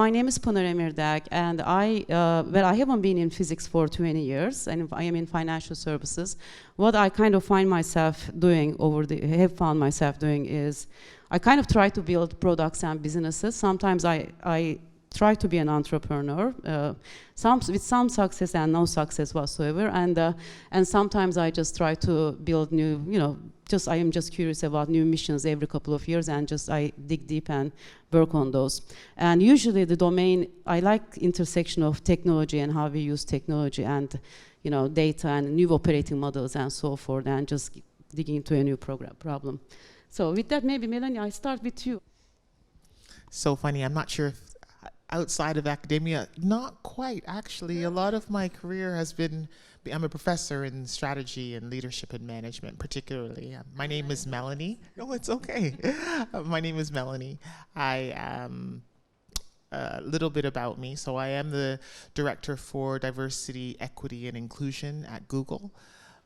My name is Pinar Emirdag, and I haven't been in physics for 20 years, and I am in financial services. What I kind of find myself doing have found myself doing is, I kind of try to build products and businesses. Sometimes I try to be an entrepreneur, with some success and no success whatsoever, and sometimes I just try to build new, I am just curious about new missions every couple of years, and I dig deep and work on those. And usually the domain, I like intersection of technology and how we use technology and data and new operating models and so forth, and just digging into a new problem. So with that, maybe Melanie, I start with you. So funny, I'm not sure if outside of academia, not quite actually. A lot of my career has been, I'm a professor in strategy and leadership and management, particularly. My name is Melanie. No, it's okay. My name is Melanie. I am, a little bit about me. So I am the director for diversity, equity, and inclusion at Google.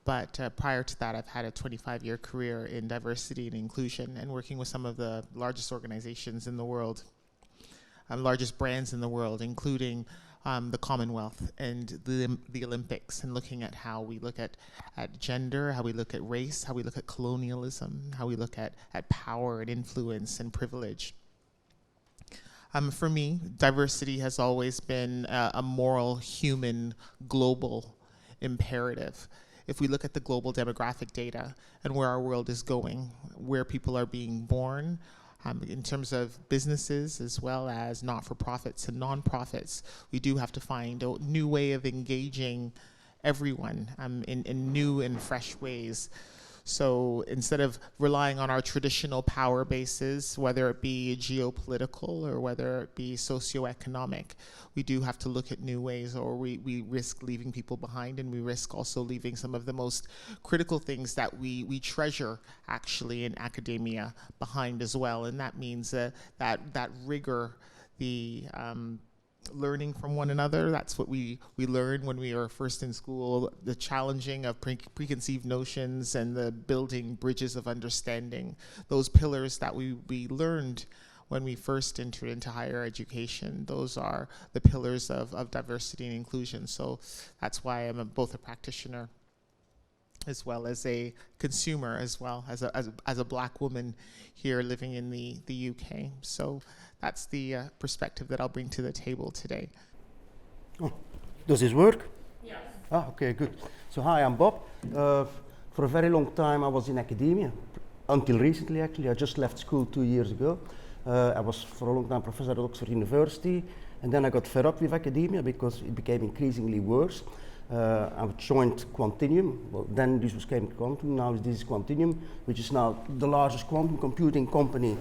But prior to that, I've had a 25-year career in diversity and inclusion and working with some of the largest organizations in the world, largest brands in the world, including the Commonwealth and the Olympics, and looking at how we look at gender, how we look at race, how we look at colonialism, how we look at power and influence and privilege. For me, diversity has always been a moral, human, global imperative. If we look at the global demographic data and where our world is going, where people are being born, in terms of businesses as well as not-for-profits and non-profits, we do have to find a new way of engaging everyone in new and fresh ways. So instead of relying on our traditional power bases, whether it be geopolitical or whether it be socioeconomic, we do have to look at new ways, or we risk leaving people behind, and we risk also leaving some of the most critical things that we treasure actually in academia behind as well. And that means that rigor, the learning from one another. That's what we learn when we are first in school, the challenging of preconceived notions and the building bridges of understanding. Those pillars that we learned when we first entered into higher education, those are the pillars of diversity and inclusion. So that's why I'm both a practitioner as well as a consumer, as well as a Black woman here living in the UK. So that's the perspective that I'll bring to the table today. Oh, does this work? Yes. Ah, okay, good. So hi, I'm Bob. For a very long time I was in academia, until recently actually. I just left school 2 years ago. I was for a long time professor at Oxford University, and then I got fed up with academia because it became increasingly worse. I joined Quantinuum. Well, then this became Quantum, now this is Quantinuum, which is now the largest quantum computing company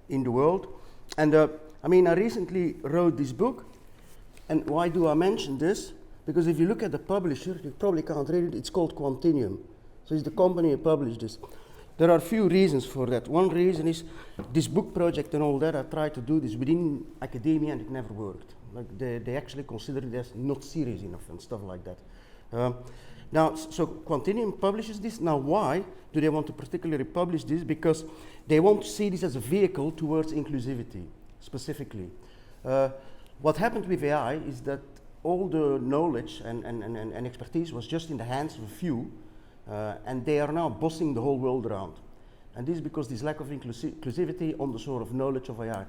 in the world. And I recently wrote this book, and why do I mention this? Because if you look at the publisher, you probably can't read it, it's called Quantinuum. So it's the company who published this. There are a few reasons for that. One reason is this book project and all that, I tried to do this within academia and it never worked. Like they actually considered it as not serious enough and stuff like that. Now, so Quantinuum publishes this. Now, why do they want to particularly publish this? Because they want to see this as a vehicle towards inclusivity, specifically. What happened with AI is that all the knowledge and expertise was just in the hands of a few, and they are now bossing the whole world around. And this is because this lack of inclusivity on the sort of knowledge of AI.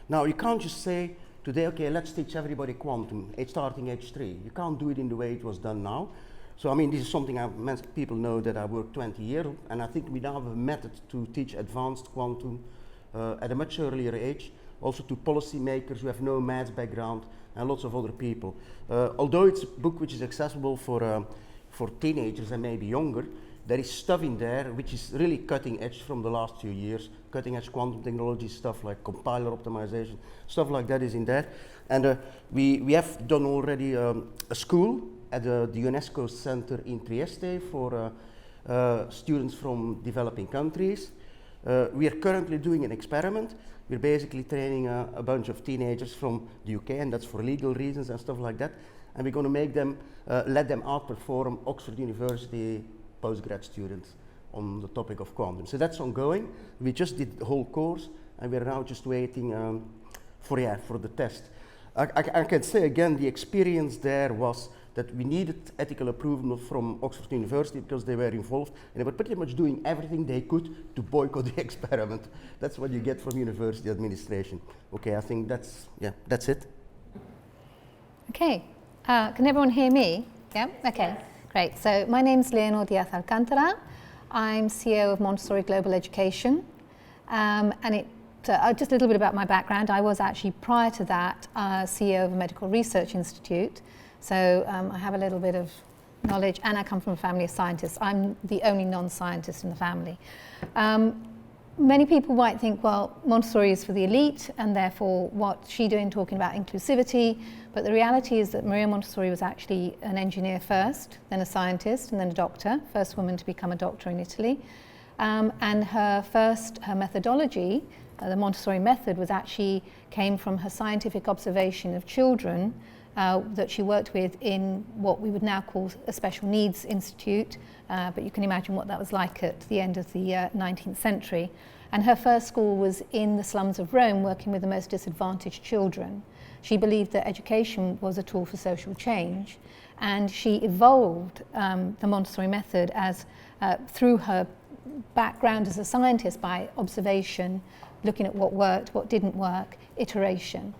Now, you can't just say today, okay, let's teach everybody quantum, starting age 3. You can't do it in the way it was done now. So, this is something people know that I worked 20 years, and I think we now have a method to teach advanced quantum at a much earlier age, also to policymakers who have no maths background and lots of other people. Although it's a book which is accessible for teenagers and maybe younger, there is stuff in there which is really cutting edge from the last few years, cutting edge quantum technology, stuff like compiler optimization, stuff like that is in there. And we have done already a school at the UNESCO Center in Trieste for students from developing countries. We are currently doing an experiment. We're basically training a bunch of teenagers from the UK, and that's for legal reasons and stuff like that. And we're going to make them, let them outperform Oxford University postgrad students on the topic of quantum. So that's ongoing. We just did the whole course, and we're now just waiting for the test. I can say again, the experience there was that we needed ethical approval from Oxford University because they were involved and they were pretty much doing everything they could to boycott the experiment. That's what you get from university administration. Okay, I think that's it. Okay, can everyone hear me? Yeah, okay, great. So my name's Leonor Diaz Alcantara. I'm CEO of Montessori Global Education. Just a little bit about my background. I was actually, prior to that, CEO of a medical research institute. So I have a little bit of knowledge, and I come from a family of scientists. I'm the only non-scientist in the family. Many people might think, well, Montessori is for the elite, and therefore what's she doing talking about inclusivity? But the reality is that Maria Montessori was actually an engineer first, then a scientist, and then a doctor, first woman to become a doctor in Italy. And her methodology, the Montessori method, came from her scientific observation of children that she worked with in what we would now call a special needs institute, but you can imagine what that was like at the end of the 19th century. And her first school was in the slums of Rome, working with the most disadvantaged children. She believed that education was a tool for social change, and she evolved the Montessori method as through her background as a scientist by observation, looking at what worked, what didn't work, iteration.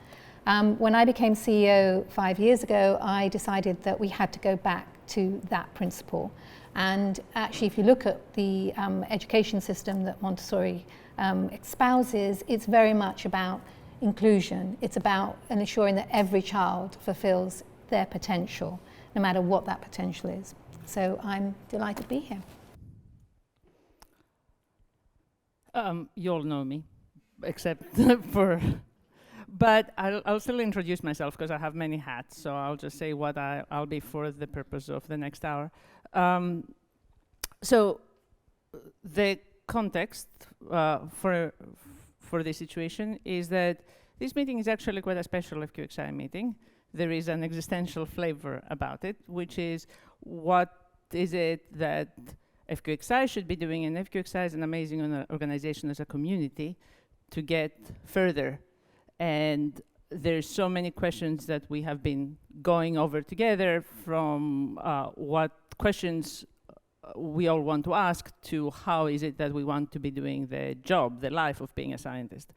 When I became CEO 5 years ago, I decided that we had to go back to that principle. And actually, if you look at the education system that Montessori espouses, it's very much about inclusion. It's about ensuring that every child fulfills their potential, no matter what that potential is. So I'm delighted to be here. You all know me, except for... But I'll still introduce myself because I have many hats, so I'll just say what I'll be for the purpose of the next hour. So the context for this situation is that this meeting is actually quite a special FQxI meeting. There is an existential flavor about it, which is what is it that FQxI should be doing, and FQxI is an amazing organization as a community to get further. And there's so many questions that we have been going over together, from what questions we all want to ask to how is it that we want to be doing the job, the life of being a scientist.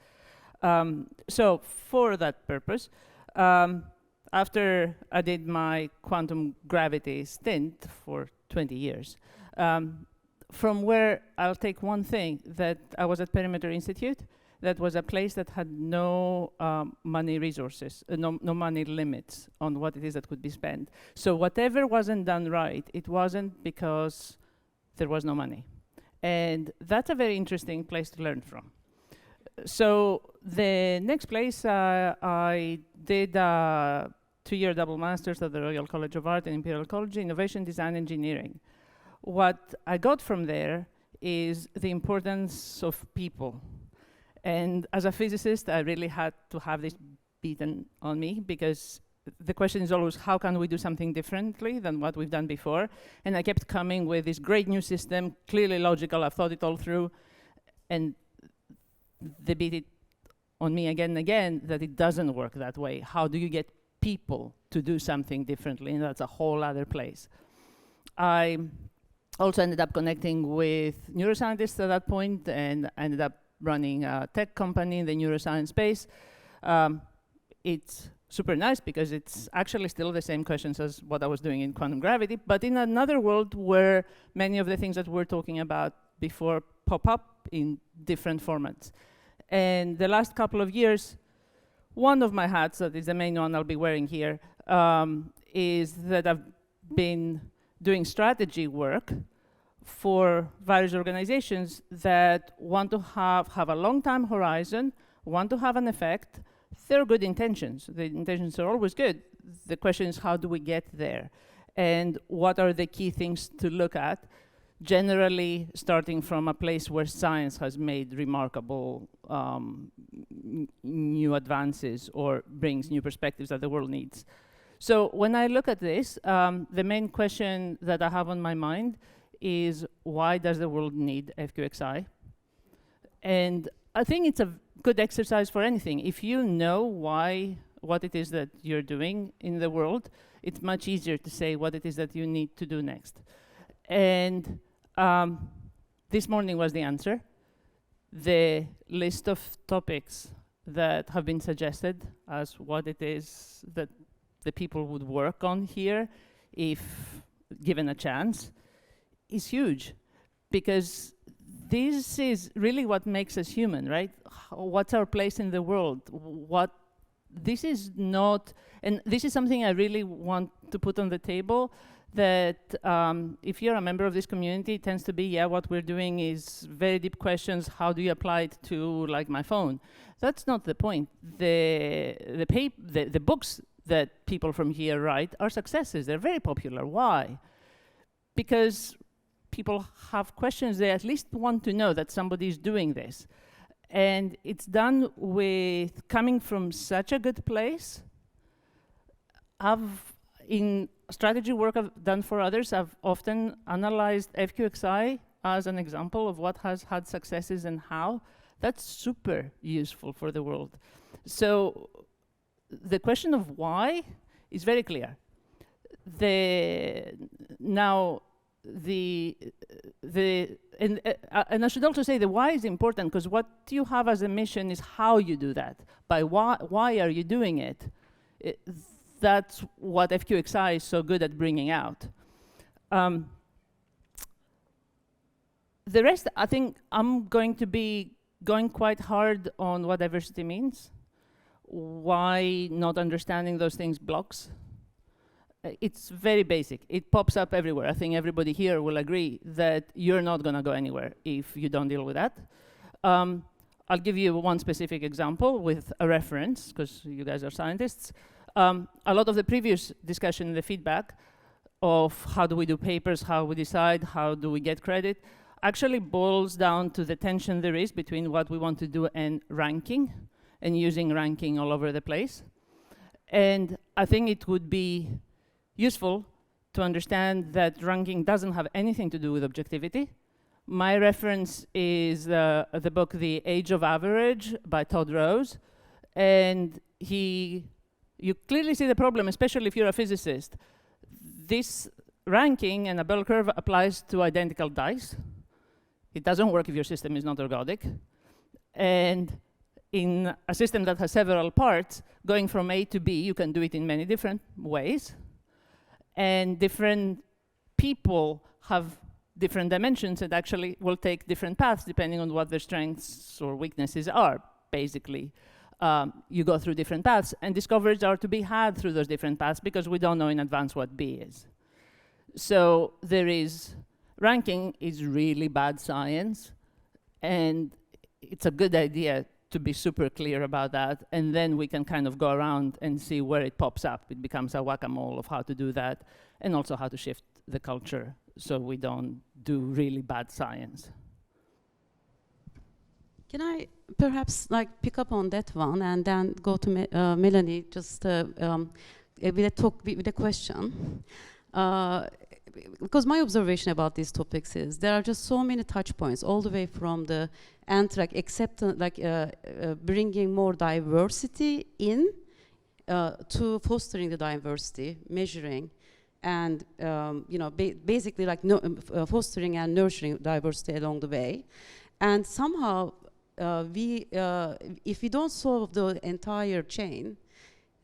So for that purpose, after I did my quantum gravity stint for 20 years, from where I'll take one thing, that I was at Perimeter Institute. That was a place that had no money resources, no money limits on what it is that could be spent. So whatever wasn't done right, it wasn't because there was no money. And that's a very interesting place to learn from. So the next place, I did a 2-year double master's at the Royal College of Art and Imperial College, Innovation, Design, Engineering. What I got from there is the importance of people. And as a physicist, I really had to have this beaten on me, because the question is always, how can we do something differently than what we've done before? And I kept coming with this great new system, clearly logical, I've thought it all through, and they beat it on me again and again that it doesn't work that way. How do you get people to do something differently? And that's a whole other place. I also ended up connecting with neuroscientists at that point, and ended up running a tech company in the neuroscience space. It's super nice because it's actually still the same questions as what I was doing in quantum gravity, but in another world where many of the things that we're talking about before pop up in different formats. And the last couple of years, one of my hats, that is the main one I'll be wearing here, is that I've been doing strategy work for various organizations that want to have a long time horizon, want to have an effect. They're good intentions. The intentions are always good. The question is, how do we get there? And what are the key things to look at? Generally, starting from a place where science has made remarkable new advances or brings new perspectives that the world needs. So when I look at this, the main question that I have on my mind is, why does the world need FQxI? And I think it's a good exercise for anything. If you know why what it is that you're doing in the world, it's much easier to say what it is that you need to do next. And this morning was the answer. The list of topics that have been suggested as what it is that the people would work on here if given a chance is huge, because this is really what makes us human, right? What's our place in the world? This is not, and this is something I really want to put on the table, that if you're a member of this community, it tends to be, yeah, what we're doing is very deep questions. How do you apply it to, like, my phone? That's not the point. The books that people from here write are successes. They're very popular. Why? Because people have questions. They at least want to know that somebody's doing this. And it's done with coming from such a good place. In strategy work I've done for others, I've often analyzed FQxI as an example of what has had successes and how. That's super useful for the world. So the question of why is very clear. And I should also say the why is important, because what you have as a mission is how you do that. By why are you doing it? That's what FQxI is so good at bringing out. The rest, I think I'm going to be going quite hard on what diversity means, why not understanding those things blocks. It's very basic. It pops up everywhere. I think everybody here will agree that you're not going to go anywhere if you don't deal with that. I'll give you one specific example with a reference, because you guys are scientists. A lot of the previous discussion and the feedback of how do we do papers, how we decide, how do we get credit, actually boils down to the tension there is between what we want to do and ranking, and using ranking all over the place. And I think it would be useful to understand that ranking doesn't have anything to do with objectivity. My reference is the book The Age of Average by Todd Rose. And you clearly see the problem, especially if you're a physicist. This ranking and a bell curve applies to identical dice. It doesn't work if your system is not ergodic. And in a system that has several parts, going from A to B, you can do it in many different ways. And different people have different dimensions and actually will take different paths depending on what their strengths or weaknesses are, basically. You go through different paths, and discoveries are to be had through those different paths because we don't know in advance what B is. So ranking is really bad science, and it's a good idea to be super clear about that, and then we can kind of go around and see where it pops up. It becomes a whack-a-mole of how to do that, and also how to shift the culture so we don't do really bad science. Can I perhaps pick up on that one and then go to Melanie just with a question? Because my observation about these topics is there are just so many touch points all the way from the bringing more diversity in to fostering the diversity, measuring, and basically fostering and nurturing diversity along the way. And somehow if we don't solve the entire chain,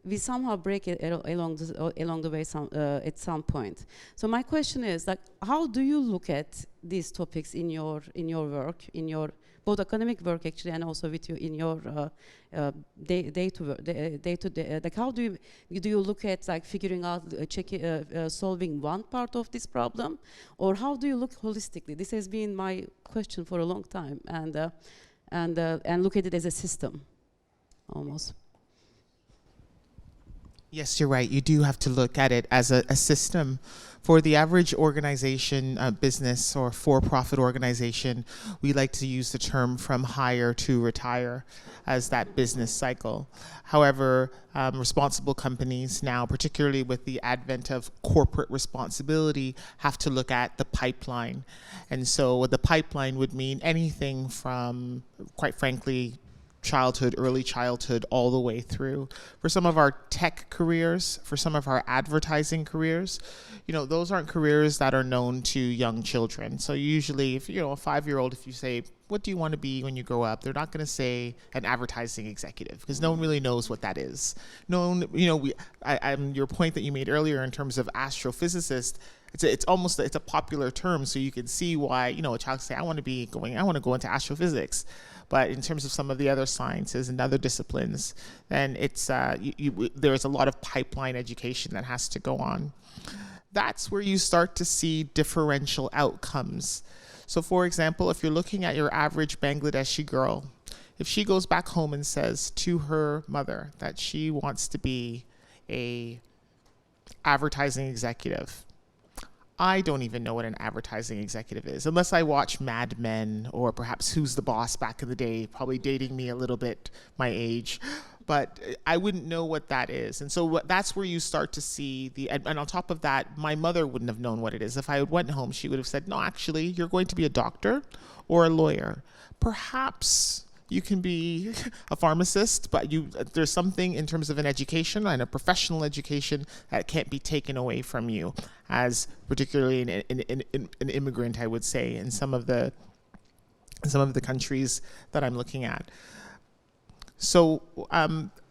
we somehow break it along the way at some point. So my question is, how do you look at these topics in your work, in your both academic work actually, and also with you in your day to day? How do you look at figuring out, solving one part of this problem, or how do you look holistically? This has been my question for a long time, and look at it as a system, almost. Yes, you're right. You do have to look at it as a system. For the average organization, business or for-profit organization, we like to use the term from hire to retire as that business cycle. However, responsible companies now, particularly with the advent of corporate responsibility, have to look at the pipeline. And so the pipeline would mean anything from, quite frankly, childhood, early childhood, all the way through. For some of our tech careers, for some of our advertising careers, those aren't careers that are known to young children. So usually, if a 5-year-old, if you say, what do you want to be when you grow up? They're not going to say an advertising executive, because no one really knows what that is. No one, your point that you made earlier in terms of astrophysicist, it's a popular term, so you can see why, a child can say, I want to go into astrophysics. But in terms of some of the other sciences and other disciplines, then it's there's a lot of pipeline education that has to go on. That's where you start to see differential outcomes. So for example, if you're looking at your average Bangladeshi girl, if she goes back home and says to her mother that she wants to be a advertising executive, I don't even know what an advertising executive is, unless I watch Mad Men or perhaps Who's the Boss back in the day, probably dating me a little bit my age, but I wouldn't know what that is. And so that's where you start to see and on top of that, my mother wouldn't have known what it is. If I went home, she would have said, no, actually, you're going to be a doctor or a lawyer. Perhaps you can be a pharmacist, but there's something in terms of an education and a professional education that can't be taken away from you, as particularly an immigrant, I would say, in some of the countries that I'm looking at. So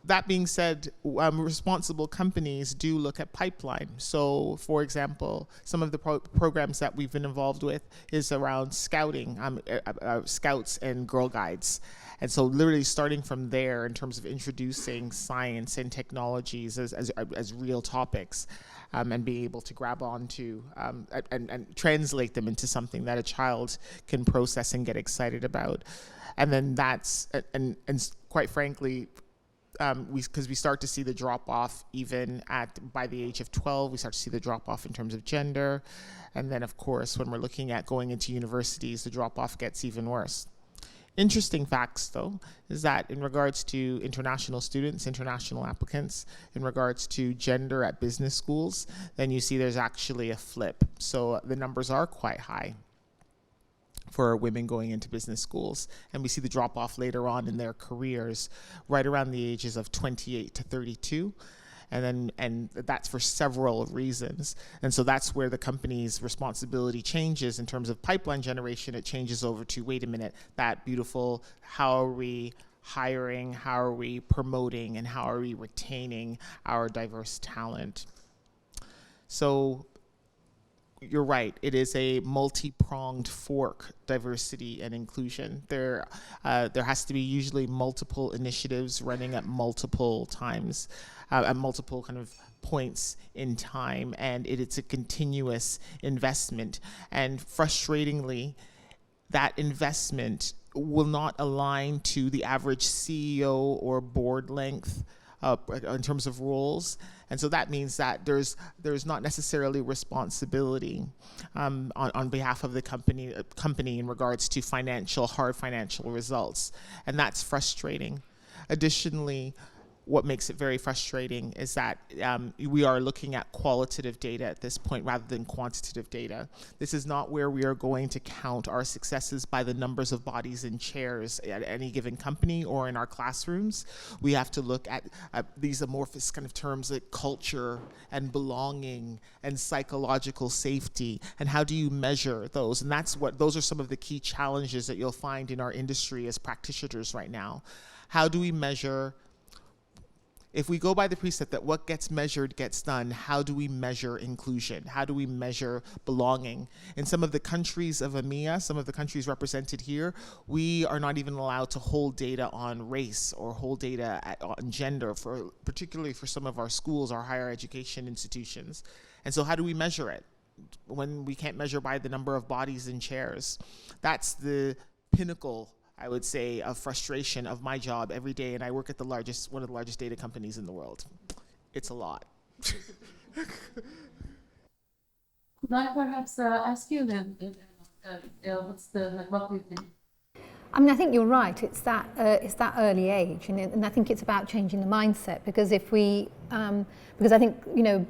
that being said, responsible companies do look at pipeline. So for example, some of the programs that we've been involved with is around scouting, scouts and Girl Guides. And so literally starting from there in terms of introducing science and technologies as real topics, and being able to grab onto and translate them into something that a child can process and get excited about. And then and quite frankly, because we start to see the drop off even by the age of 12, we start to see the drop off in terms of gender. And then of course, when we're looking at going into universities, the drop off gets even worse. Interesting facts, though, is that in regards to international students, international applicants, in regards to gender at business schools, then you see there's actually a flip. So the numbers are quite high for women going into business schools. And we see the drop off later on in their careers, right around the ages of 28 to 32. And that's for several reasons. And so that's where the company's responsibility changes in terms of pipeline generation. It changes over to, wait a minute, that beautiful, how are we hiring, how are we promoting, and how are we retaining our diverse talent? So you're right, it is a multi-pronged fork, diversity and inclusion. There has to be usually multiple initiatives running at multiple times, at multiple kind of points in time, and it's a continuous investment. And frustratingly, that investment will not align to the average CEO or board length in terms of roles. And so that means that there's not necessarily responsibility on behalf of the company in regards to hard financial results. And that's frustrating. Additionally, what makes it very frustrating is that we are looking at qualitative data at this point rather than quantitative data. This is not where we are going to count our successes by the numbers of bodies in chairs at any given company or in our classrooms. We have to look at these amorphous kind of terms like culture and belonging and psychological safety, and how do you measure those? And those are some of the key challenges that you'll find in our industry as practitioners right now. How do we measure? If we go by the precept that what gets measured gets done, how do we measure inclusion? How do we measure belonging? In some of the countries of EMEA, some of the countries represented here, we are not even allowed to hold data on race or hold data on gender, particularly for some of our schools, our higher education institutions. And so how do we measure it when we can't measure by the number of bodies in chairs? That's the pinnacle, I would say, of frustration of my job every day, and I work at one of the largest data companies in the world. It's a lot. Could I perhaps ask you then, what do you think? I mean, I think you're right. It's that early age, and I think it's about changing the mindset. Because because I think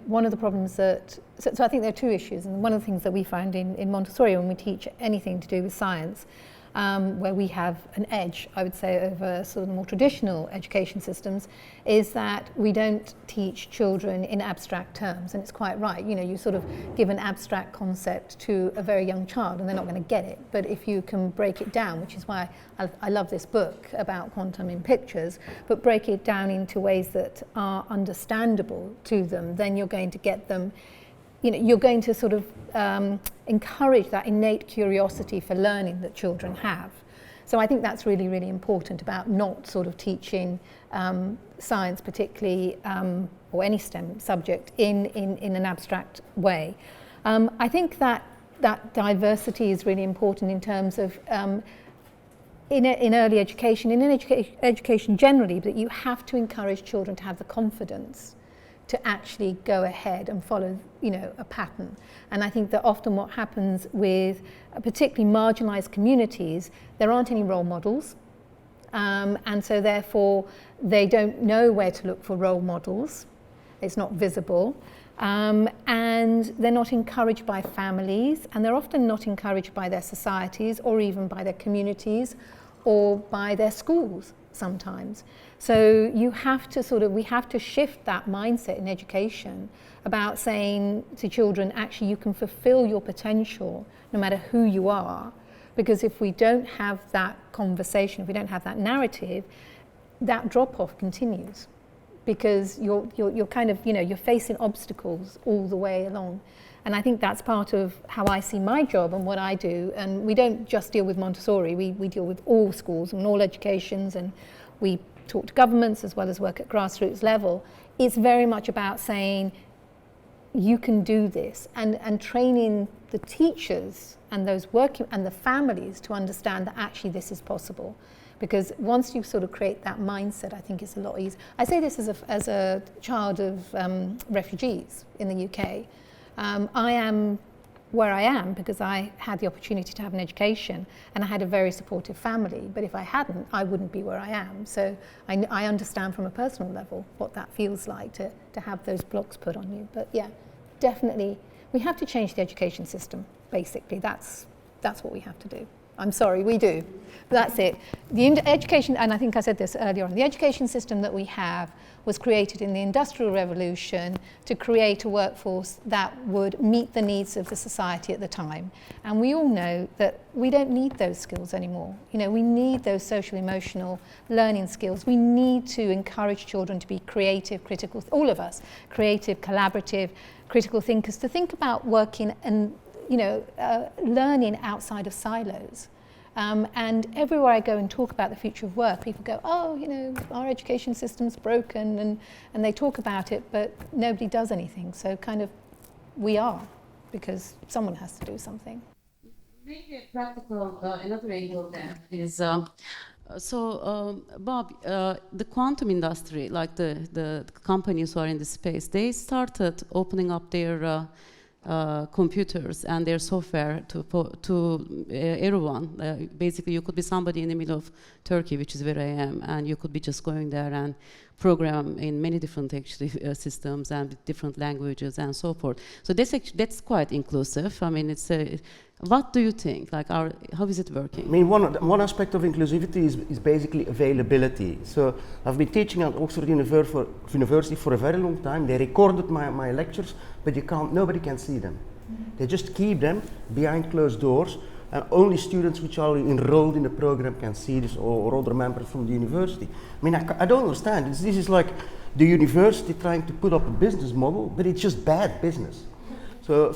one of the problems that so I think there are two issues, and one of the things that we find in Montessori when we teach anything to do with science, where we have an edge, I would say, over sort of the more traditional education systems, is that we don't teach children in abstract terms, and it's quite right. You know, you sort of give an abstract concept to a very young child and they're not going to get it. But if you can break it down, which is why I love this book about quantum in pictures, but break it down into ways that are understandable to them, then you're going to get them, you know, you're going to sort of encourage that innate curiosity for learning that children have. So I think that's really, really important about not sort of teaching science particularly, or any STEM subject in an abstract way. I think that diversity is really important in terms of in early education, in education generally, but you have to encourage children to have the confidence to actually go ahead and follow, you know, a pattern. And I think that often what happens with particularly marginalised communities, there aren't any role models, and so therefore they don't know where to look for role models. It's not visible, and they're not encouraged by families, and they're often not encouraged by their societies or even by their communities or by their schools sometimes. So you have to we have to shift that mindset in education about saying to children, actually you can fulfill your potential no matter who you are, because if we don't have that conversation, if we don't have that narrative, that drop-off continues, because you're kind of, you know, you're facing obstacles all the way along. And I think that's part of how I see my job and what I do. And we don't just deal with Montessori, we deal with all schools and all educations, and we talk to governments as well as work at grassroots level. It's very much about saying, you can do this, and training the teachers and those working and the families to understand that actually this is possible. Because once you sort of create that mindset, I think it's a lot easier. I say this as a child of refugees in the UK. I am where I am because I had the opportunity to have an education and I had a very supportive family, but if I hadn't, I wouldn't be where I am. So I understand from a personal level what that feels like to have those blocks put on you. But yeah, definitely, we have to change the education system, basically. That's what we have to do. I'm sorry, we do. That's it. The education, and I think I said this earlier on, the education system that we have was created in the Industrial Revolution to create a workforce that would meet the needs of the society at the time. And we all know that we don't need those skills anymore. You know, we need those social emotional learning skills. We need to encourage children to be creative, critical, all of us, creative, collaborative, critical thinkers, to think about working and learning outside of silos. And everywhere I go and talk about the future of work, people go, oh, you know, our education system's broken, and they talk about it, but nobody does anything. So kind of we are, because someone has to do something. Maybe a practical, another angle there is, Bob, the quantum industry, like the companies who are in this space, they started opening up their computers and their software to everyone. Basically, you could be somebody in the middle of Turkey, which is where I am, and you could be just going there and program in many different systems and with different languages and so forth. So that's quite inclusive. I mean, it's what do you think? Like, how is it working? I mean, one aspect of inclusivity is basically availability. So I've been teaching at Oxford University for a very long time. They recorded my lectures, but nobody can see them. They just keep them behind closed doors, and only students which are enrolled in the program can see this, or other members from the university. I mean, I don't understand. This is like the university trying to put up a business model, but it's just bad business. So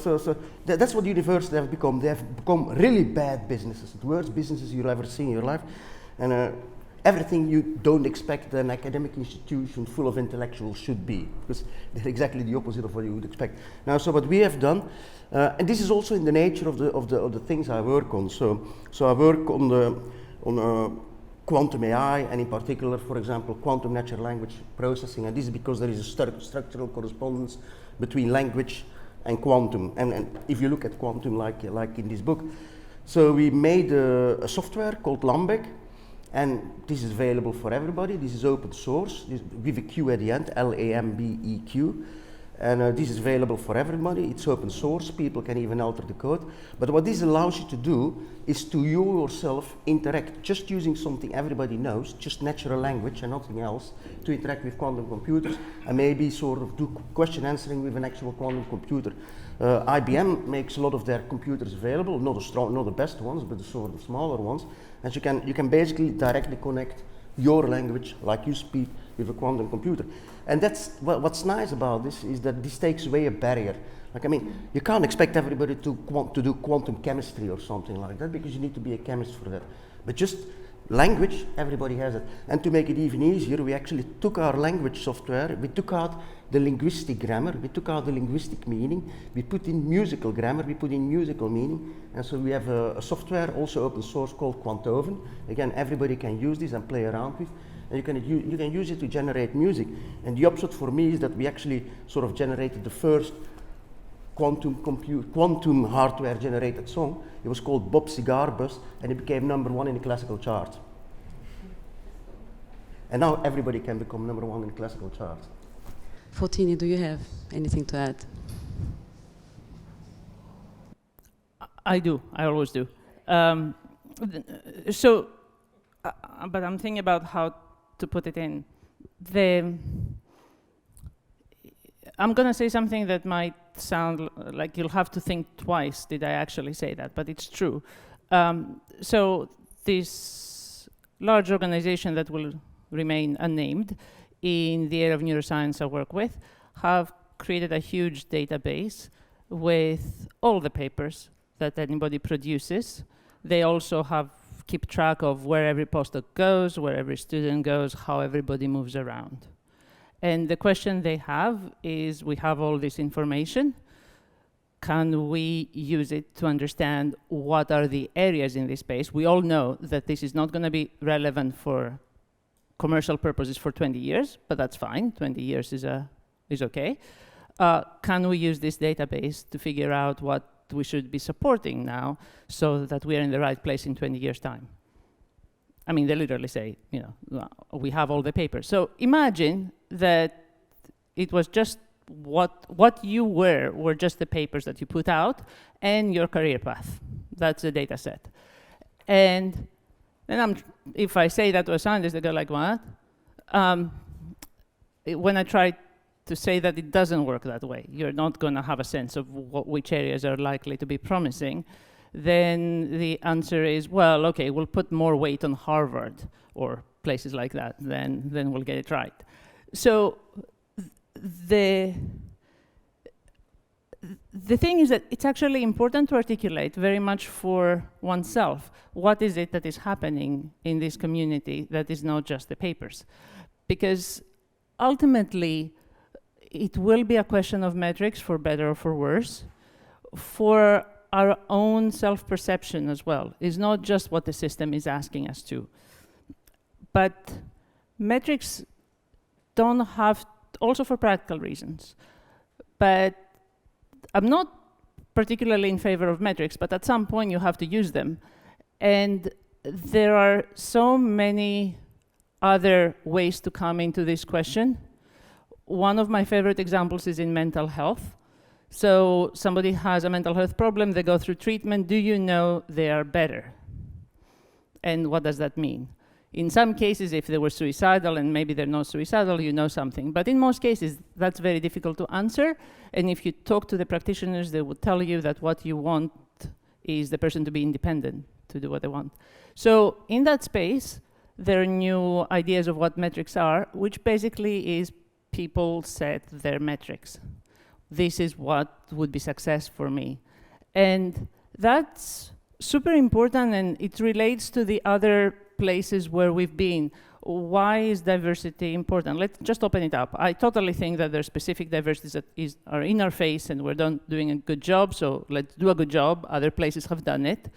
that's what universities have become. They have become really bad businesses, the worst businesses you'll ever see in your life, and everything you don't expect an academic institution full of intellectuals should be, because they're exactly the opposite of what you would expect. Now, so what we have done, and this is also in the nature of the things I work on. So I work on quantum AI, and in particular, for example, quantum natural language processing. And this is because there is a structural correspondence between language and quantum. And if you look at quantum, like in this book, so we made a software called Lambec, and this is available for everybody. This is open source, with a Q at the end, LAMBEQ. And this is available for everybody. It's open source. People can even alter the code. But what this allows you to do is to yourself interact, just using something everybody knows, just natural language and nothing else, to interact with quantum computers and maybe sort of do question answering with an actual quantum computer. IBM makes a lot of their computers available, not the best ones, but the sort of smaller ones. And you can basically directly connect your language, like you speak, with a quantum computer. And that's what's nice about this, is that this takes away a barrier. Like, I mean, you can't expect everybody to do quantum chemistry or something like that, because you need to be a chemist for that. But just language, everybody has it. And to make it even easier, we actually took our language software, we took out the linguistic grammar, we took out the linguistic meaning, we put in musical grammar, we put in musical meaning, and so we have a software, also open source, called Quantinuum. Again, everybody can use this and play around with, and you can use it to generate music. And the upshot for me is that we actually sort of generated the first quantum hardware generated song. It was called Bob Cigar Bus, and it became #1 in the classical chart. And now everybody can become #1 in the classical chart. Fotini, do you have anything to add? I do. I always do. But I'm thinking about how to put it in. I'm going to say something that might sound like you'll have to think twice, did I actually say that? But it's true. So this large organization that will remain unnamed in the area of neuroscience I work with have created a huge database with all the papers that anybody produces. They also keep track of where every postdoc goes, where every student goes, how everybody moves around. And the question they have is, we have all this information. Can we use it to understand what are the areas in this space? We all know that this is not going to be relevant for commercial purposes for 20 years, but that's fine. 20 years is okay. Can we use this database to figure out what we should be supporting now so that we are in the right place in 20 years' time? I mean, they literally say, we have all the papers. So imagine that it was just what you were just the papers that you put out and your career path. That's the data set. And then if I say that to a scientist, they go like, what? When I try to say that it doesn't work that way, you're not going to have a sense of which areas are likely to be promising, then the answer is, well, okay, we'll put more weight on Harvard or places like that, then we'll get it right. So the thing is that it's actually important to articulate very much for oneself what is it that is happening in this community that is not just the papers. Because ultimately, it will be a question of metrics, for better or for worse, for our own self-perception as well. It's not just what the system is asking us to. But metrics don't have, also for practical reasons. But I'm not particularly in favor of metrics, but at some point you have to use them. And there are so many other ways to come into this question. One of my favorite examples is in mental health. So somebody has a mental health problem, they go through treatment, do you know they are better? And what does that mean? In some cases, if they were suicidal and maybe they're not suicidal, you know something. But in most cases, that's very difficult to answer. And if you talk to the practitioners, they will tell you that what you want is the person to be independent, to do what they want. So in that space, there are new ideas of what metrics are, which basically is people set their metrics. This is what would be success for me. And that's super important, and it relates to the other places where we've been. Why is diversity important? Let's just open it up. I totally think that there are specific diversities that are in our face and we're doing a good job, so let's do a good job. Other places have done it.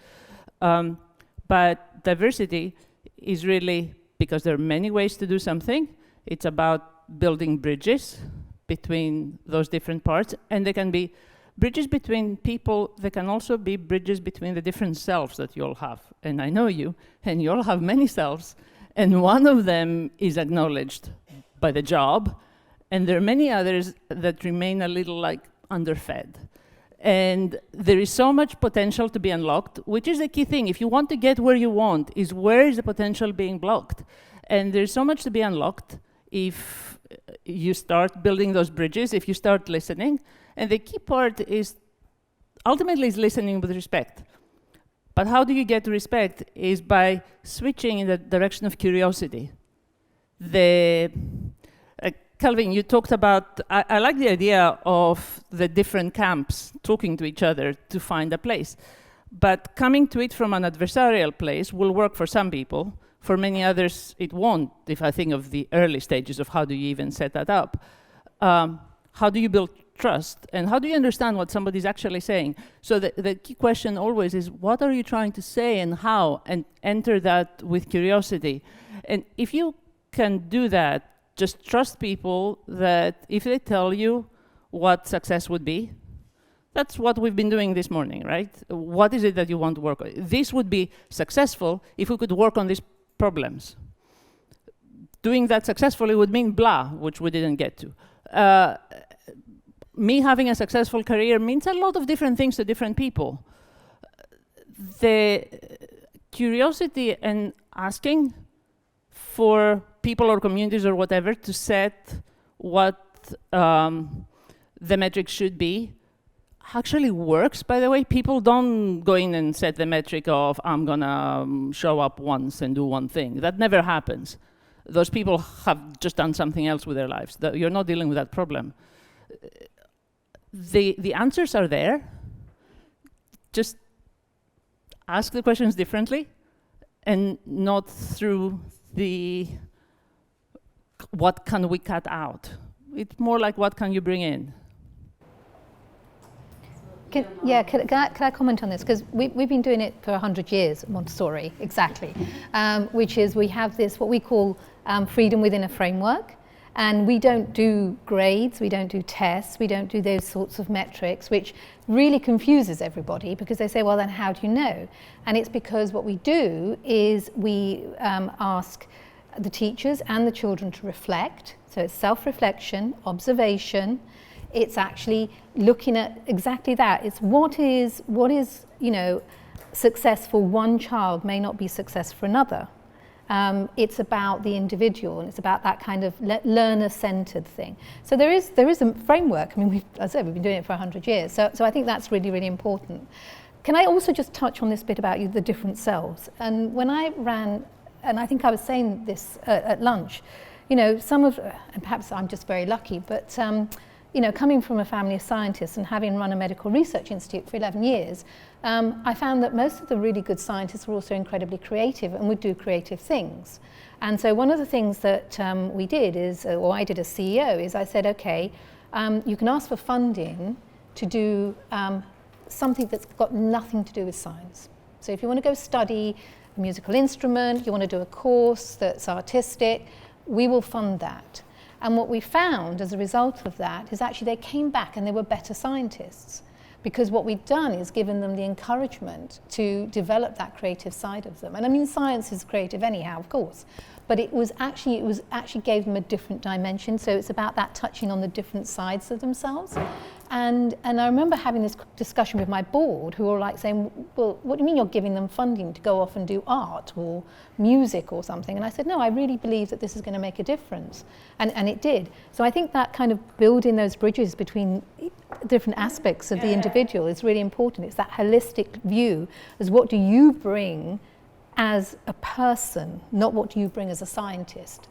But diversity is really, because there are many ways to do something, it's about building bridges between those different parts, and they can be bridges between people. They can also be bridges between the different selves that you all have. And I know you, and you all have many selves, and one of them is acknowledged by the job, And there are many others that remain a little like underfed. And there is so much potential to be unlocked, which is the key thing. If you want to get where you want, is where is the potential being blocked? And there's so much to be unlocked if you start building those bridges, if you start listening. And the key part is, ultimately, is listening with respect. But how do you get respect is by switching in the direction of curiosity. Calvin, you talked about, I like the idea of the different camps talking to each other to find a place. But coming to it from an adversarial place will work for some people. For many others, it won't, if I think of the early stages of how do you even set that up. How do you build trust? And how do you understand what somebody's actually saying? So the key question always is, what are you trying to say and how? And enter that with curiosity. And if you can do that, just trust people that if they tell you what success would be, that's what we've been doing this morning, right? What is it that you want to work on? This would be successful if we could work on these problems. Doing that successfully would mean blah, which we didn't get to. Me having a successful career means a lot of different things to different people. The curiosity and asking for people or communities or whatever to set what the metric should be actually works, by the way. People don't go in and set the metric of, I'm gonna show up once and do one thing. That never happens. Those people have just done something else with their lives. You're not dealing with that problem. The answers are there. Just ask the questions differently and not through the what can we cut out. It's more like what can you bring in. Can I comment on this? Because we've been doing it for 100 years at Montessori, exactly, which is we have this, what we call freedom within a framework. And we don't do grades, we don't do tests, we don't do those sorts of metrics, which really confuses everybody because they say, well, then how do you know? And it's because what we do is we ask the teachers and the children to reflect. So it's self-reflection, observation. It's actually looking at exactly that. It's what is success for one child may not be success for another. It's about the individual, and it's about that kind of learner-centered thing. So there is a framework. I mean, as I said, we've been doing it for 100 years. So I think that's really, really important. Can I also just touch on this bit about the different selves? And when I ran, and I think I was saying this at lunch, some of, and perhaps I'm just very lucky, but coming from a family of scientists and having run a medical research institute for 11 years, I found that most of the really good scientists were also incredibly creative and would do creative things. And so one of the things that we did is, or I did as CEO, is I said, okay, you can ask for funding to do something that's got nothing to do with science. So if you want to go study a musical instrument, you want to do a course that's artistic, we will fund that. And what we found as a result of that is actually they came back and they were better scientists, because what we've done is given them the encouragement to develop that creative side of them. And I mean, science is creative anyhow, of course, but it actually gave them a different dimension. So it's about that touching on the different sides of themselves. And I remember having this discussion with my board, who were like saying, well, what do you mean you're giving them funding to go off and do art or music or something? And I said, no, I really believe that this is going to make a difference. And it did. So I think that kind of building those bridges between different aspects of the individual is really important. It's that holistic view as what do you bring as a person, not what do you bring as a scientist,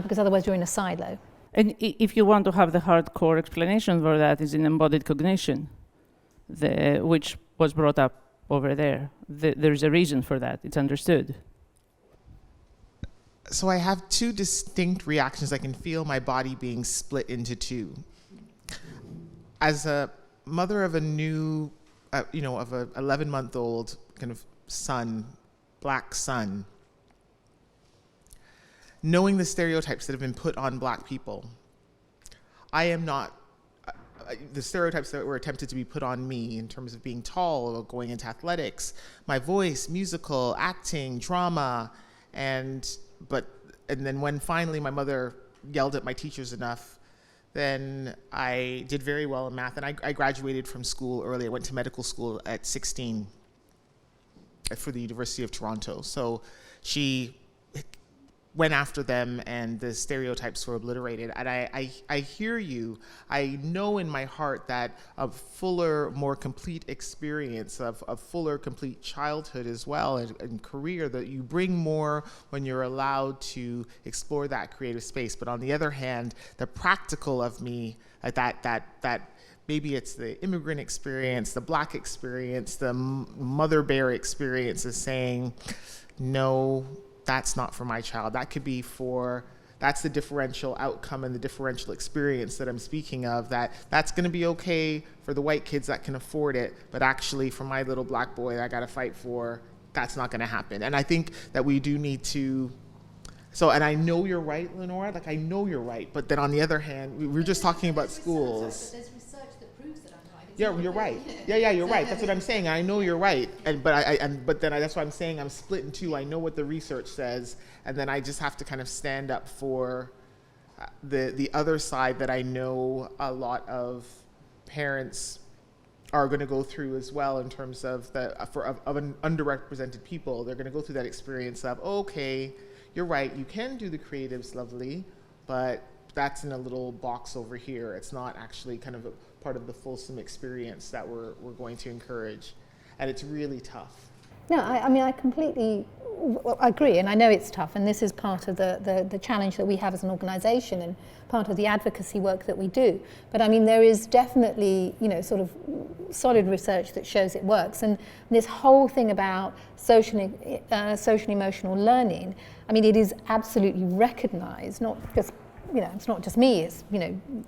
because otherwise you're in a silo. And if you want to have the hardcore explanation for that, is in embodied cognition, which was brought up over there. There's a reason for that. It's understood. So I have two distinct reactions. I can feel my body being split into two. As a mother of a new, of a 11-month-old kind of son, black son, knowing the stereotypes that have been put on black people, I am not, the stereotypes that were attempted to be put on me in terms of being tall or going into athletics, my voice, musical, acting, drama, and then when finally my mother yelled at my teachers enough then I did very well in math, and I graduated from school early. I went to medical school at 16 for the University of Toronto. So she went after them, and the stereotypes were obliterated. And I hear you. I know in my heart that a fuller, more complete experience of a fuller, complete childhood as well, and career, that you bring more when you're allowed to explore that creative space. But on the other hand, the practical of me, that maybe it's the immigrant experience, the Black experience, the mother bear experience, is saying, no, that's not for my child. That could be that's the differential outcome and the differential experience that I'm speaking of, that's gonna be okay for the white kids that can afford it, but actually for my little Black boy that I gotta fight for, that's not gonna happen. And I think that we do need to, and I know you're right, Leonor, I know you're right, but then on the other hand, we were just talking about schools. There's research that proves that I'm right. Yeah, you're right. Yeah, you're right. That's what I'm saying. I know you're right, but then that's what I'm saying. I'm split in two. I know what the research says, and then I just have to kind of stand up for the other side that I know a lot of parents are going to go through as well, in terms of of an underrepresented people. They're going to go through that experience of, okay, you're right. You can do the creatives lovely, but that's in a little box over here. It's not actually kind of a part of the fulsome experience that we're going to encourage. And it's really tough. No, I mean, I completely agree, and I know it's tough, and this is part of the challenge that we have as an organisation and part of the advocacy work that we do. But I mean, there is definitely, sort of solid research that shows it works. And this whole thing about social emotional learning, I mean, it is absolutely recognised, not just, it's not just me, it's,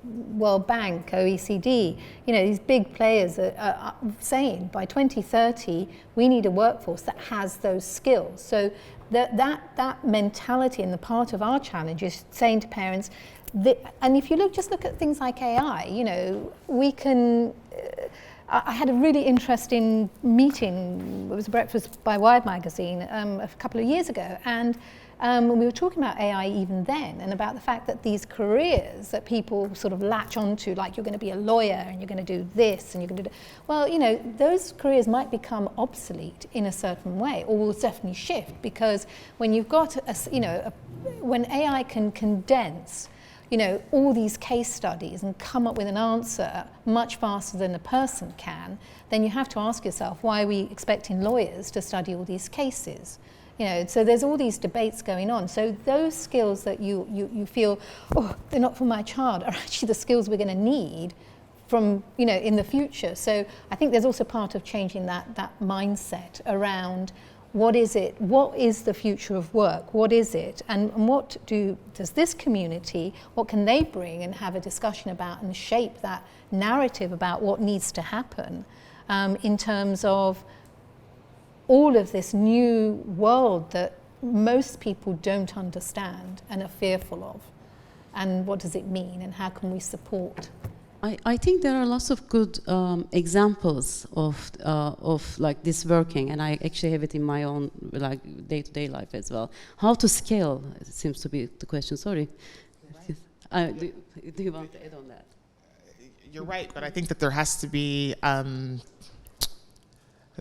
World Bank, OECD, these big players are saying by 2030, we need a workforce that has those skills. So that mentality, and the part of our challenge is saying to parents, and if you just look at things like AI, we can, I had a really interesting meeting, it was a breakfast by Wired magazine a couple of years ago, and we were talking about AI even then, and about the fact that these careers that people sort of latch onto, like you're going to be a lawyer and you're going to do this and you're going to do, well, those careers might become obsolete in a certain way, or will definitely shift, because when you've got when AI can condense all these case studies and come up with an answer much faster than a person can, then you have to ask yourself, why are we expecting lawyers to study all these cases? So there's all these debates going on. So those skills that you feel, oh, they're not for my child, are actually the skills we're going to need from, in the future. So I think there's also part of changing that mindset around what is it, what is the future of work, what is it, and what does this community, what can they bring and have a discussion about and shape that narrative about what needs to happen in terms of all of this new world that most people don't understand and are fearful of. And what does it mean, and how can we support? I think there are lots of good examples of like this working, and I actually have it in my own day-to-day life as well. How to scale seems to be the question. Sorry. Do you want to add on that? You're right, but I think that there has to be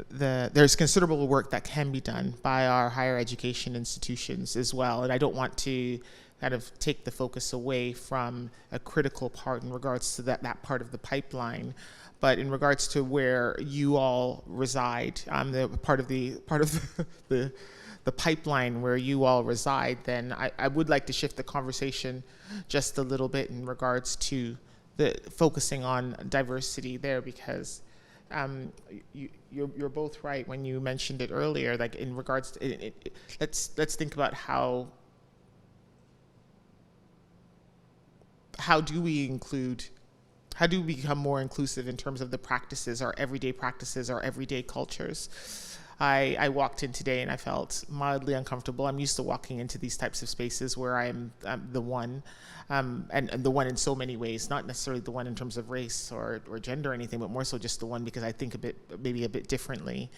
there's considerable work that can be done by our higher education institutions as well, and I don't want to kind of take the focus away from a critical part in regards to that part of the pipeline, but in regards to where you all reside, the part of the pipeline where you all reside, then I would like to shift the conversation just a little bit in regards to the focusing on diversity there, because you're both right when you mentioned it earlier. Like in regards to let's think about how do we become more inclusive in terms of the practices, our everyday practices, our everyday cultures. I walked in today and I felt mildly uncomfortable. I'm used to walking into these types of spaces where I'm the one, and the one in so many ways, not necessarily the one in terms of race or gender or anything, but more so just the one because I think maybe a bit differently.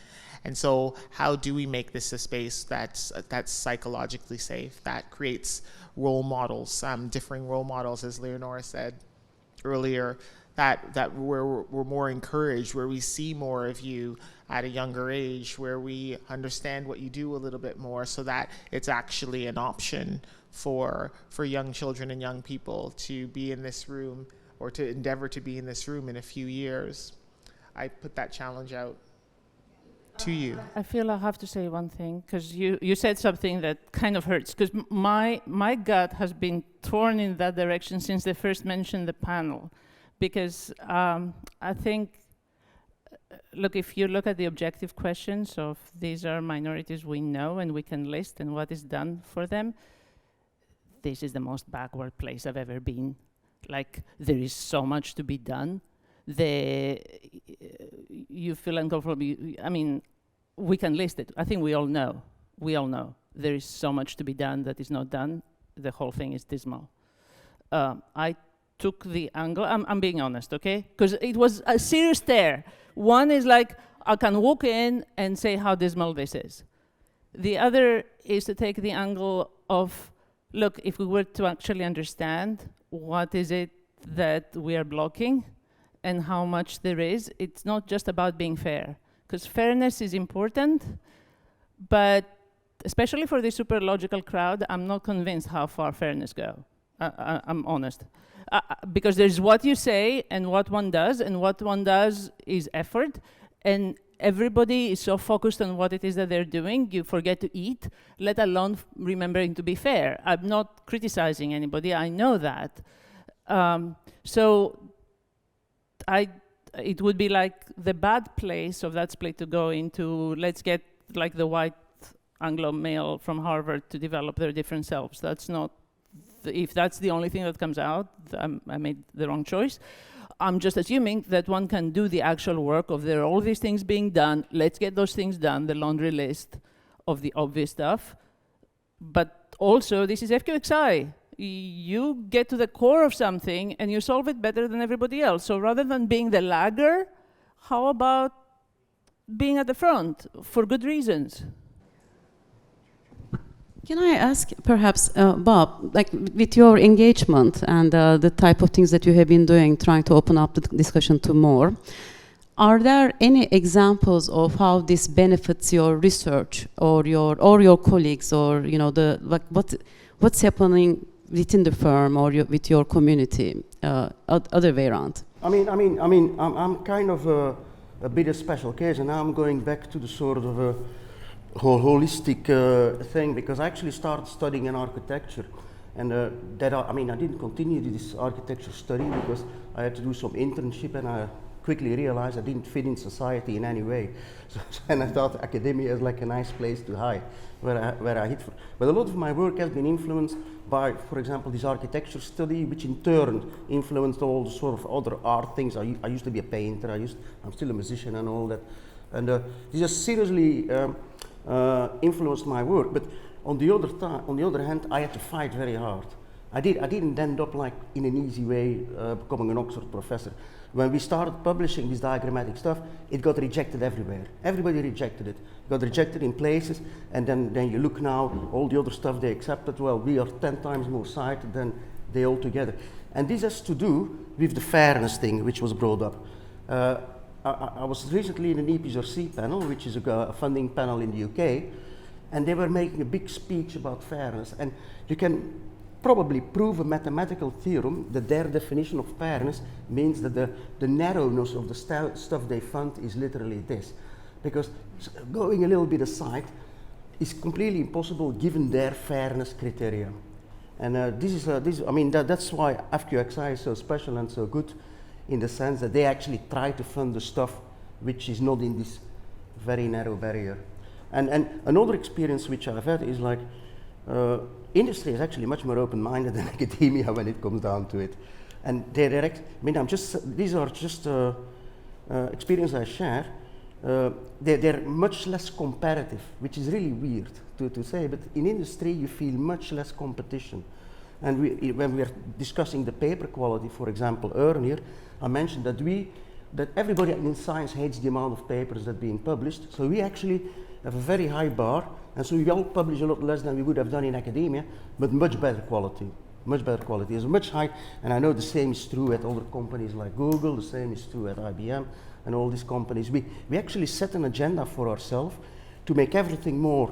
And so how do we make this a space that's psychologically safe, that creates role models, differing role models, as Leonor said, earlier, that we're more encouraged, where we see more of you at a younger age, where we understand what you do a little bit more, so that it's actually an option for young children and young people to be in this room, or to endeavor to be in this room in a few years. I put that challenge out to you. I feel I have to say one thing, because you said something that kind of hurts, because my gut has been torn in that direction since they first mentioned the panel. Because I think, look, if you look at the objective questions of these are minorities we know and we can list and what is done for them, this is the most backward place I've ever been. Like, there is so much to be done. You feel uncomfortable. I mean, we can list it. I think we all know. There is so much to be done that is not done. The whole thing is dismal. I took the angle, I'm being honest, okay? Because it was a serious stare. One is like, I can walk in and say how dismal this is. The other is to take the angle of, look, if we were to actually understand what is it that we are blocking and how much there is, it's not just about being fair. Because fairness is important, but especially for the super logical crowd, I'm not convinced how far fairness goes. I'm honest. Because there's what you say and what one does, and what one does is effort, and everybody is so focused on what it is that they're doing, you forget to eat, let alone remembering to be fair. I'm not criticizing anybody, I know that. So it would be like the bad place of that split to go into, let's get like the white Anglo male from Harvard to develop their different selves. That's not, if that's the only thing that comes out, I made the wrong choice. I'm just assuming that one can do the actual work of there are all these things being done, let's get those things done, the laundry list of the obvious stuff. But also, this is FQxI. You get to the core of something and you solve it better than everybody else. So rather than being the lagger, how about being at the front for good reasons? Can I ask, perhaps, Bob, like with your engagement and the type of things that you have been doing, trying to open up the discussion to more, are there any examples of how this benefits your research or your colleagues, or what's happening within the firm or with your community, other way around? I'm kind of a bit of special case, and now I'm going back to the sort of whole holistic thing, because I actually started studying in architecture, and I didn't continue this architecture study because I had to do some internship, and I quickly realized I didn't fit in society in any way. And I thought academia is like a nice place to hide, where I hid. But a lot of my work has been influenced by, for example, this architecture study, which in turn influenced all the sort of other art things. I used to be a painter. I'm still a musician and all that, and this has seriously influenced my work. But on the other hand, I had to fight very hard. I didn't end up like in an easy way becoming an Oxford professor. When we started publishing this diagrammatic stuff, it got rejected everywhere. Everybody rejected it. It got rejected in places, and then you look now, all the other stuff they accepted, well, we are 10 times more cited than they all together. And this has to do with the fairness thing, which was brought up. I was recently in an EPRC panel, which is a funding panel in the UK, and they were making a big speech about fairness. And you can probably prove a mathematical theorem that their definition of fairness means that the narrowness of the stuff they fund is literally this. Because going a little bit aside is completely impossible given their fairness criteria. And that's why FQxI is so special and so good, in the sense that they actually try to fund the stuff which is not in this very narrow barrier. And another experience which I've had is like, industry is actually much more open-minded than academia when it comes down to it. And these are just experience I share. They're much less competitive, which is really weird to say, but in industry you feel much less competition. And when we are discussing the paper quality, for example, earlier, I mentioned that everybody in science hates the amount of papers that are being published, so we actually have a very high bar, and so we all publish a lot less than we would have done in academia, but much better quality. much better quality. It's much high, and I know the same is true at other companies like Google, the same is true at IBM and all these companies. We actually set an agenda for ourselves to make everything more,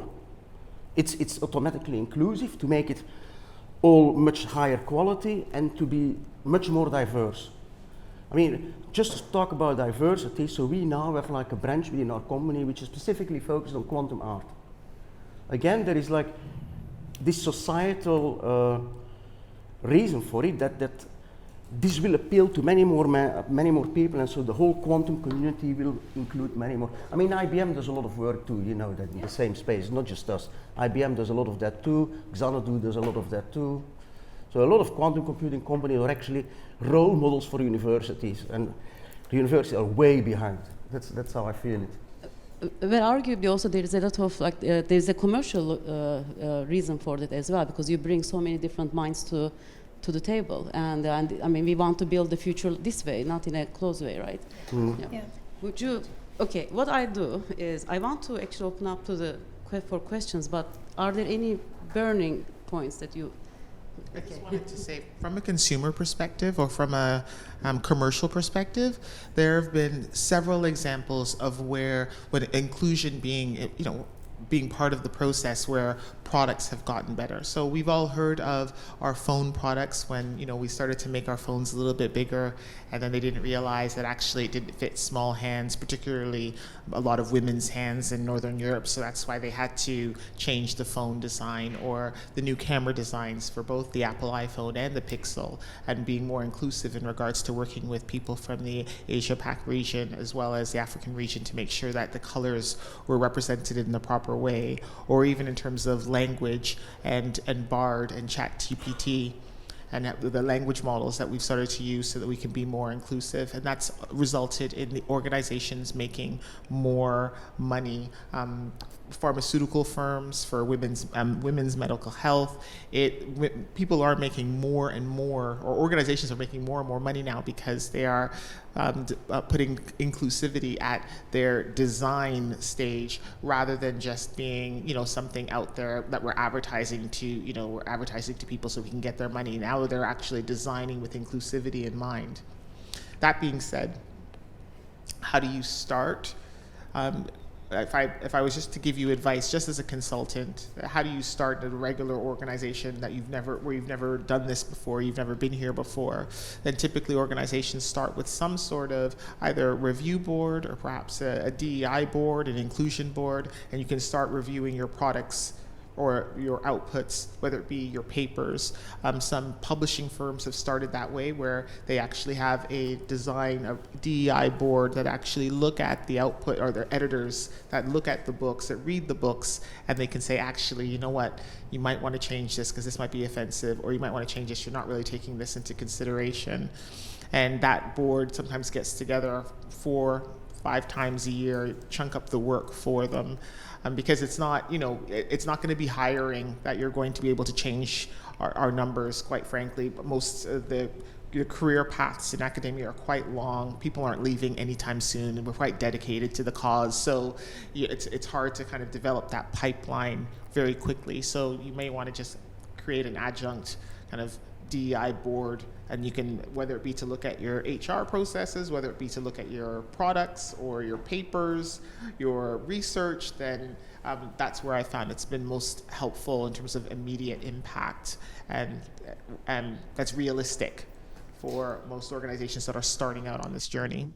it's automatically inclusive, to make it all much higher quality and to be much more diverse. I mean, just to talk about diversity, so we now have like a branch within our company which is specifically focused on quantum art. Again, there is like this societal reason for it that this will appeal to many more people, and so the whole quantum community will include many more. I mean, IBM does a lot of work too, you know, that in the same space, not just us. IBM does a lot of that too, Xanadu does a lot of that too. So a lot of quantum computing companies are actually role models for universities, and the universities are way behind. That's how I feel it. Well, arguably also there is a lot of like there's a commercial reason for that as well, because you bring so many different minds to the table, and I mean we want to build the future this way, not in a closed way, right? Mm. Yeah. Would you? Okay, what I do is I want to actually open up to for questions, but are there any burning points that you? I just wanted to say, from a consumer perspective or from a commercial perspective, there have been several examples of where inclusion being part of the process where products have gotten better. So we've all heard of our phone products when we started to make our phones a little bit bigger, and then they didn't realize that actually it didn't fit small hands, particularly a lot of women's hands in Northern Europe. So that's why they had to change the phone design, or the new camera designs for both the Apple iPhone and the Pixel, and being more inclusive in regards to working with people from the Asia-Pac region as well as the African region to make sure that the colors were represented in the proper way, or even in terms of language and Bard and ChatGPT and the language models that we've started to use so that we can be more inclusive. And that's resulted in the organizations making more money. Pharmaceutical firms for women's medical health. People are making more and more, or organizations are making more and more money now because they are putting inclusivity at their design stage rather than just being something out there that we're advertising to people so we can get their money. Now they're actually designing with inclusivity in mind. That being said, how do you start? If I was just to give you advice, just as a consultant, how do you start a regular organization that where you've never done this before, you've never been here before? Then typically organizations start with some sort of either review board or perhaps a DEI board, an inclusion board, and you can start reviewing your products or your outputs, whether it be your papers. Some publishing firms have started that way, where they actually have a DEI board that actually look at the output, or their editors that look at the books, that read the books, and they can say, actually, you know what, you might want to change this because this might be offensive, or you might want to change this, you're not really taking this into consideration. And that board sometimes gets together 4-5 times a year, chunk up the work for them. Because it's not going to be hiring that you're going to be able to change our numbers, quite frankly. But most of the career paths in academia are quite long. People aren't leaving anytime soon, and we're quite dedicated to the cause. So it's hard to kind of develop that pipeline very quickly. So you may want to just create an adjunct kind of DEI board, and you can, whether it be to look at your HR processes, whether it be to look at your products or your papers, your research, then that's where I found it's been most helpful in terms of immediate impact, and that's realistic for most organizations that are starting out on this journey.